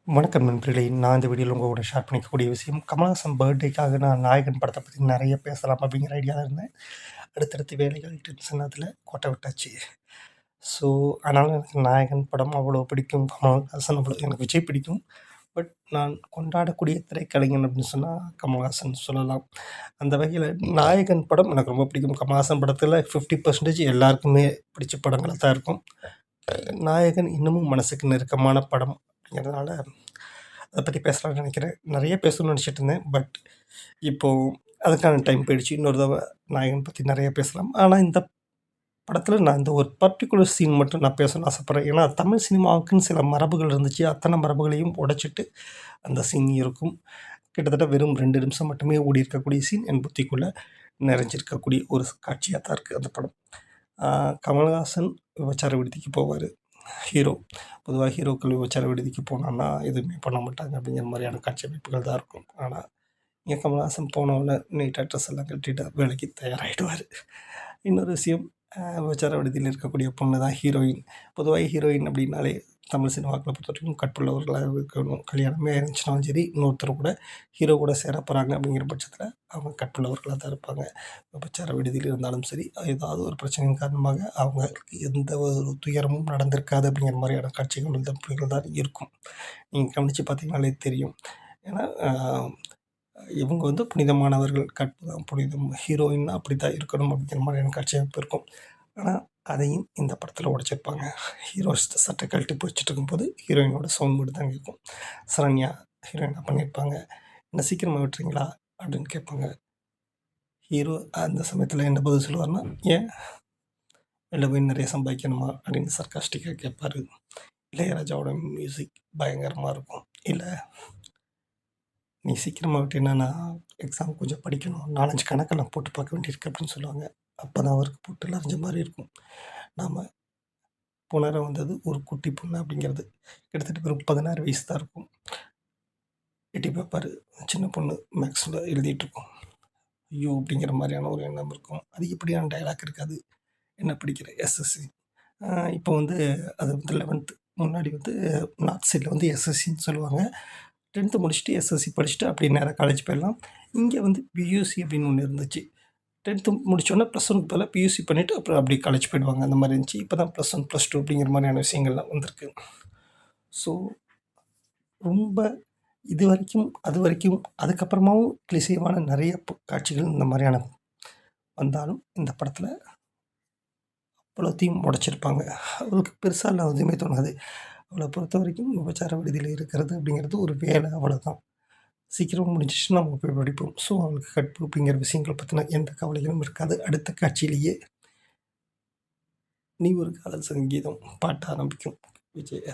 வணக்கம் நண்பர்களே! நான் இந்த வீடியோல உங்க கூட ஷேர் பண்ணிக்கக்கூடிய விஷயம், கமலஹாசன் பர்த்டேக்காக நான் நாயகன் படத்த பத்தி நெறைய பேசலாம் அப்படிங்கிற ஐடியால இருந்தேன். அடுத்தடுத்து வேலைகள், டென்ஷன் அதில கொட்ட விட்டாச்சு. ஸோ, ஆனாலும் எனக்கு நாயகன் படம் அவ்வளோ பிடிக்கும். கமலஹாசன் அவ்வளோ எனக்கு விஜய் பிடிக்கும். பட் நான் கொண்டாடக்கூடிய திரைக்கலைஞன் அப்படின்னு சொன்னா கமலஹாசன் சொல்லலாம். அந்த வகையில நாயகன் படம் எனக்கு ரொம்ப பிடிக்கும். கமலஹாசன் படத்தில 50% எல்லாருக்குமே பிடிச்ச படங்களா தான் இருக்கும். நாயகன் இன்னமும் மனசுக்கு நெருக்கமான படம் அப்படிங்கிறதுனால, அத பத்தி பேசலாம்னு நெனைக்கிறேன். நெறைய பேசணும்னு நெனச்சிட்டு இருந்தேன். பட் இப்போ அதுக்கான டைம் போயிடுச்சு. இன்னொரு தடவ நாயகன் பத்தி நெறைய பேசலாம். ஆனா இந்த படத்தில நான் இந்த ஒரு பர்ட்டிகுலர் சீன் மட்டும் நான் பேசணும்னு ஆசைப்படுறேன். ஏன்னா தமிழ் சினிமாவுக்குன்னு சில மரபுகள் இருந்துச்சு. அத்தன மரபுகளையும் உடைச்சிட்டு அந்த சீன் இருக்கும். கிட்டத்தட்ட வெறும் 2 நிமிஷம் மட்டுமே ஓடியிருக்கக்கூடிய சீன் என் புத்திக்குள்ள நிறைஞ்சிருக்கக்கூடிய ஒரு காட்சியா தான் இருக்கு அந்த படம். கமலஹாசன் விபச்சார விடுதிக்கு போவாரு. ஹீரோ. பொதுவா ஹீரோக்கள் விபச்சார விடுதிக்கு போனான்னா, எதுவுமே பண்ண மாட்டாங்க அப்படிங்கிற மாரியான காட்சி அமைப்புகள் தான் இருக்கும். ஆனா, இங்க கமலஹாசன் போனவுடனே நீட்டா ட்ரெஸ் எல்லாம் கழட்டிட்டு வேலைக்கு தயாராகிடுவாரு. இன்னொரு விஷயம், விபச்சார விடுதியில இருக்கக்கூடிய பொண்ணு தான் ஹீரோயின். பொதுவா ஹீரோயின் அப்படின்னாலே தமிழ் சினிமாக்கள பொறுத்தவரைக்கும் கற்புள்ளவர்களா இருக்கணும். கல்யாணமே ஆயிருந்துச்சுனாலும் சரி, இன்னொருத்தர் கூட ஹீரோ கூட சேர போறாங்க அப்படிங்கிற பட்சத்தில அவங்க கற்புள்ளவர்களா தான் இருப்பாங்க. விபச்சார விடுதியில இருந்தாலும் சரி, ஏதாவது ஒரு பிரச்சனையின் காரணமாக அவங்களுக்கு எந்த ஒரு துயரமும் நடந்திருக்காது அப்படிங்கிற மாரியான காட்சிகள், தம்பதிகள் தான் இருக்கும். நீங்க கவனிச்சு பார்த்தீங்கனாலே தெரியும். ஏன்னா, இவங்க வந்து புனிதமானவர்கள். கற்பு தான் புனிதம். ஹீரோயின்னா அப்படித்தான் இருக்கணும் அப்படிங்கிற மாரியான காட்சி அமைப்பு இருக்கும். ஆனா, அதையும் இந்த படத்தில உடைச்சிருப்பாங்க. ஹீரோ சட்டை கழட்டி போச்சுட்டு இருக்கும்போது, ஹீரோயினோட சவுண்ட் மட்டும் தான் கேட்கும். சரண்யா ஹீரோயினா பண்ணியிருப்பாங்க. "என்ன சீக்கிரமா விட்டுறீங்களா?" அப்படின்னு கேட்பாங்க. ஹீரோ அந்த சமயத்தில என்ன பதில் சொல்லுவாருன்னா, "ஏன்? வெளில போய் நெறைய சம்பாதிக்கணுமா?" அப்படின்னு சர்காஸ்டிக்கா கேட்பாரு. இளையராஜாவோட மியூசிக் பயங்கரமா இருக்கும். "இல்ல, நீ சீக்கிரமா விட்டீன்னா நான் எக்ஸாம் கொஞ்சம் படிக்கணும். 4, 5 கணக்கெல்லாம் போட்டு பார்க்க வேண்டியிருக்கு" அப்படின்னு சொல்லுவாங்க. அப்பதான் அவருக்கு பொட்டுல அரைஞ்ச மாரி இருக்கும். நாம புணர வந்தது ஒரு குட்டி பொண்ணு அப்படிங்கிறது. கிட்டத்தட்ட வெறும் 16 வயசு தான் இருக்கும். எட்டி பார்ப்பாரு. சின்ன பொண்ணு மேக்ஸ்ல எழுதிட்டுருக்கும். ஐயோ! அப்படிங்கிற மாரியான ஒரு எண்ணம் இருக்கும். அதிகப்படியான டயலாக் இருக்காது. என்ன படிக்கிற? எஸ்எஸ்சி. இப்போ வந்து அது வந்து 11த் முன்னாடி வந்து நார்த் சைட்ல வந்து எஸ்எஸ்சின்னு சொல்லுவாங்க. 10த் முடிச்சுட்டு எஸ்எஸ்சி படிச்சுட்டு அப்படியே நேரா காலேஜ் போயிடலாம். இங்க வந்து பியூசி அப்படின்னு ஒண்ணு இருந்துச்சு. 10த் முடிச்சோனே +1க்கு பதிலா பியூசி பண்ணிட்டு அப்புறம் அப்படியே காலேஜ் போயிடுவாங்க. அந்த மாரி இருந்துச்சு. இப்ப தான் +1, +2 அப்படிங்கிற மாரியான விஷயங்கள்லாம் வந்திருக்கு. ஸோ, ரொம்ப இதுவரைக்கும், அதுவரைக்கும், அதுக்கப்புறமாவும் கிளிஷேவான நெறைய காட்சிகள் இந்த மாரியான வந்தாலும், இந்த படத்தில அவ்வளோத்தையும் உடைச்சிருப்பாங்க. அவளுக்கு பெருசாலாம் எதுவுமே தோணாது. அவள பொறுத்தவரைக்கும் விபச்சார விடுதியில இருக்கிறது அப்படிங்கிறது ஒரு வேலை அவ்வளோதான். சீக்கிரமா முடிஞ்சிச்சுன்னா நம்ம போய் படிப்போம். ஸோ, அவளுக்கு கற்பு அப்படிங்கிற விஷயங்கள பத்தின எந்த கவலைகளும் இருக்காது. அடுத்த காட்சியிலேயே "நீ ஒரு காதல் சங்கீதம்" பாட்டு ஆரம்பிக்கும். விஜய்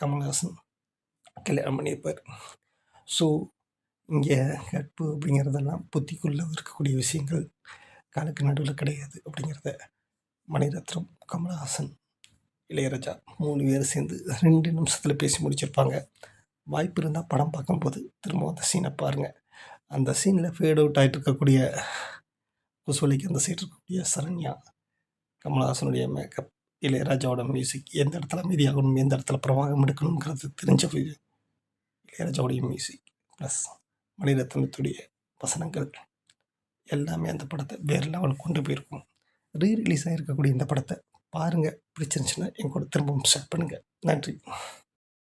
கமலஹாசன் கல்யாணம் பண்ணியிருப்பாரு. ஸோ, இங்க கற்பு அப்படிங்கிறதெல்லாம் புத்திக்குள்ள இருக்கக்கூடிய விஷயங்கள். காலுக்கு நடுவுல கிடையாது அப்படிங்கிறத மணிரத்னம், கமலஹாசன், இளையராஜா 3 பேரும் சேர்ந்து 2 நிமிஷத்தில பேசி முடிச்சிருப்பாங்க. வாய்ப்பு இருந்தா படம் பார்க்கும்போது திரும்ப அந்த சீன பாருங்க. அந்த சீன்ல ஃபேட் அவுட் ஆயிட்டு இருக்கக்கூடிய குஷ்வலிக்கு அந்த சைடு இருக்கக்கூடிய சரண்யா, கமலஹாசனுடைய மேக்கப், இளையராஜாவோட மியூசிக் எந்த இடத்துல அமைதியாகணும், எந்த இடத்துல பிரவாகம் எடுக்கணுங்கிறது தெரிஞ்ச இளையராஜாவுடைய மியூசிக் ப்ளஸ் மணிரத்னத்துடைய வசனங்கள் எல்லாமே அந்த படத்த வேற லெவல் கொண்டு போயிருக்கும். ரிலீஸ் ஆகியிருக்கக்கூடிய இந்த படத்த பாருங்க. பிடிச்சிருந்துச்சுன்னா என் கூட திரும்பவும் ஷேர் பண்ணுங்க. நன்றி.